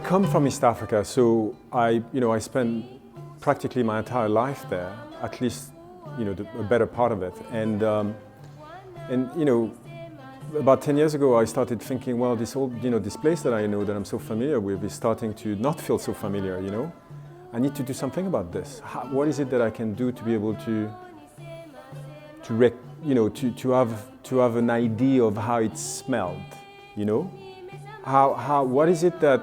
come from East Africa, so I spent practically my entire life there, at least, a better part of it. And about 10 years ago, I started thinking, well, this place that I know, that I'm so familiar with, is starting to not feel so familiar, I need to do something about this. What is it that I can do to be able to have an idea of how it smelled, what is it that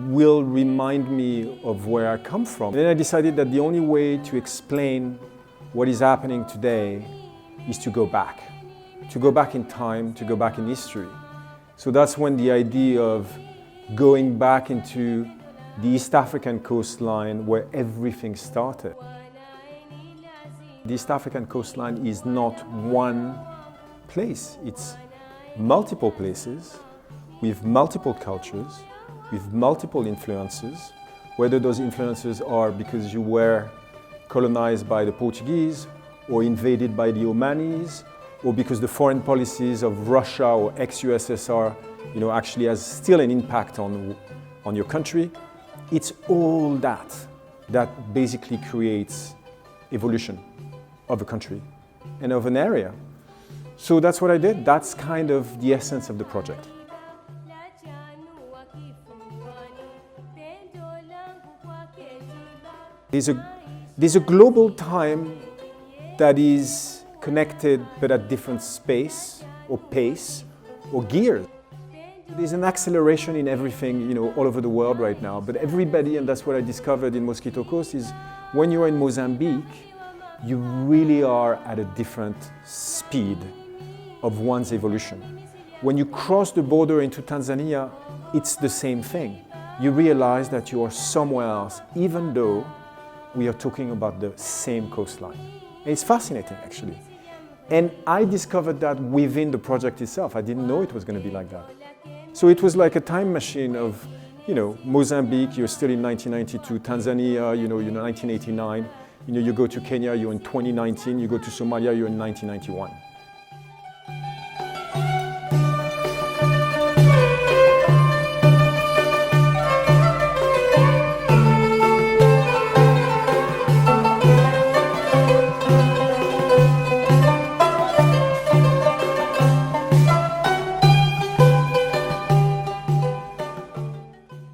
will remind me of where I come from? And then I decided that the only way to explain what is happening today is to go back in time, to go back in history. So that's when the idea of going back into the East African coastline where everything started. The East African coastline is not one place, it's multiple places with multiple cultures, with multiple influences, whether those influences are because you were colonized by the Portuguese or invaded by the Omanis, or because the foreign policies of Russia or ex-USSR actually has still an impact on your country. It's all that basically creates evolution of a country and of an area. So that's what I did. That's kind of the essence of the project. There's a global time that is connected but at different space or pace or gears. There's an acceleration in everything, all over the world right now, but everybody, and that's what I discovered in Mosquito Coast, is when you're in Mozambique, you really are at a different speed of one's evolution. When you cross the border into Tanzania, it's the same thing. You realize that you are somewhere else, even though we are talking about the same coastline. And it's fascinating, actually. And I discovered that within the project itself. I didn't know it was going to be like that. So it was like a time machine of, Mozambique, you're still in 1992, Tanzania, you're 1989, you go to Kenya, you're in 2019, you go to Somalia, you're in 1991.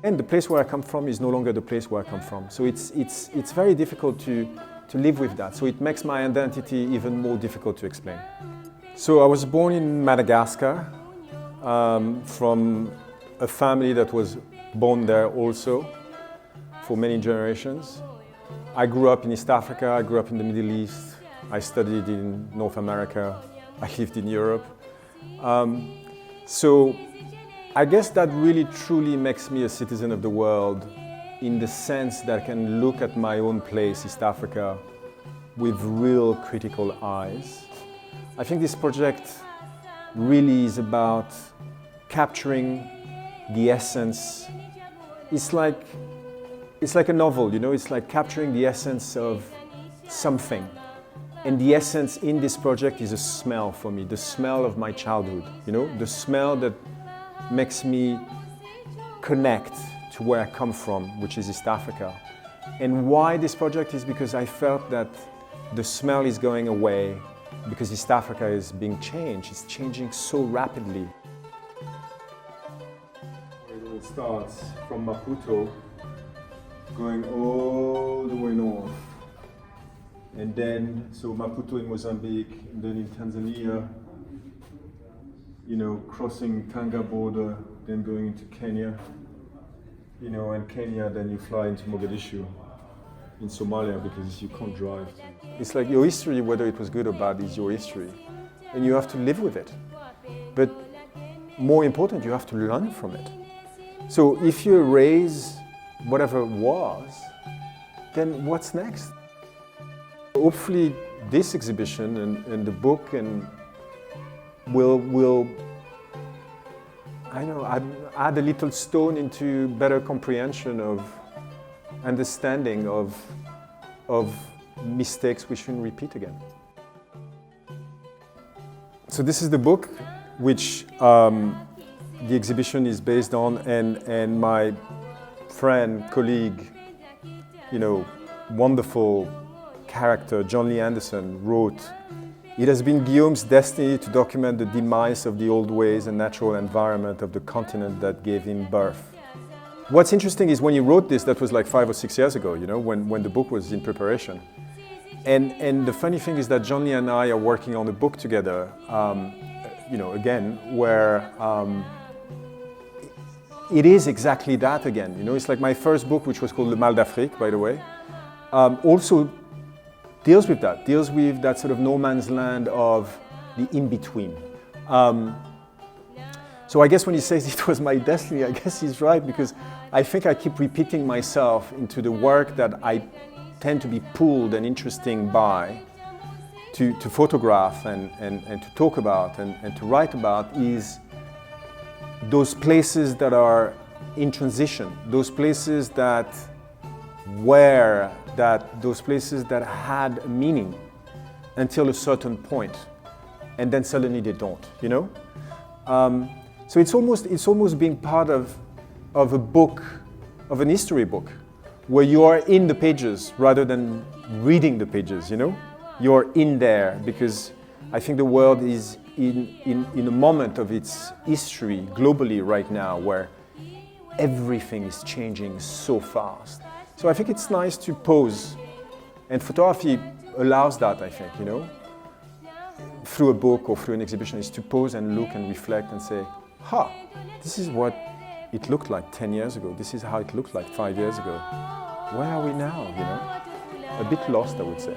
And the place where I come from is no longer the place where I come from. So it's very difficult to live with that. So it makes my identity even more difficult to explain. So I was born in Madagascar from a family that was born there also for many generations. I grew up in East Africa, I grew up in the Middle East, I studied in North America, I lived in Europe. So I guess that really truly makes me a citizen of the world in the sense that I can look at my own place, East Africa, with real critical eyes. I think this project really is about capturing the essence. It's like a novel, it's like capturing the essence of something. And the essence in this project is a smell for me, the smell of my childhood, the smell that makes me connect to where I come from, which is East Africa. And why this project is because I felt that the smell is going away because East Africa is being changed. It's changing so rapidly. It all starts from Maputo, going all the way north. And then, so Maputo in Mozambique, and then in Tanzania, crossing Tanga border, then going into Kenya, and Kenya, then you fly into Mogadishu in Somalia because you can't drive. It's like your history, whether it was good or bad, is your history. And you have to live with it. But more important, you have to learn from it. So if you erase whatever was, then what's next? Hopefully this exhibition and the book will add a little stone into better comprehension of understanding of mistakes we shouldn't repeat again. So this is the book which the exhibition is based on, and my friend, colleague, wonderful character, John Lee Anderson, wrote, "It has been Guillaume's destiny to document the demise of the old ways and natural environment of the continent that gave him birth." What's interesting is when he wrote this, that was like 5 or 6 years ago, when the book was in preparation. And the funny thing is that John Lee and I are working on a book together, again, where it is exactly that again. It's like my first book, which was called Le Mal d'Afrique, by the way, also deals with that sort of no man's land of the in-between. So I guess when he says it was my destiny, I guess he's right, because I think I keep repeating myself into the work that I tend to be pulled and interesting by, to photograph and to talk about and to write about, is those places that are in transition, those places that those places that had a meaning until a certain point, and then suddenly they don't, So it's almost being part of a book, of an history book, where you are in the pages rather than reading the pages, You're in there because I think the world is in a moment of its history globally right now where everything is changing so fast. So I think it's nice to pause, and photography allows that, I think, through a book or through an exhibition, is to pause and look and reflect and say, this is what it looked like 10 years ago. This is how it looked like 5 years ago. Where are we now, A bit lost, I would say.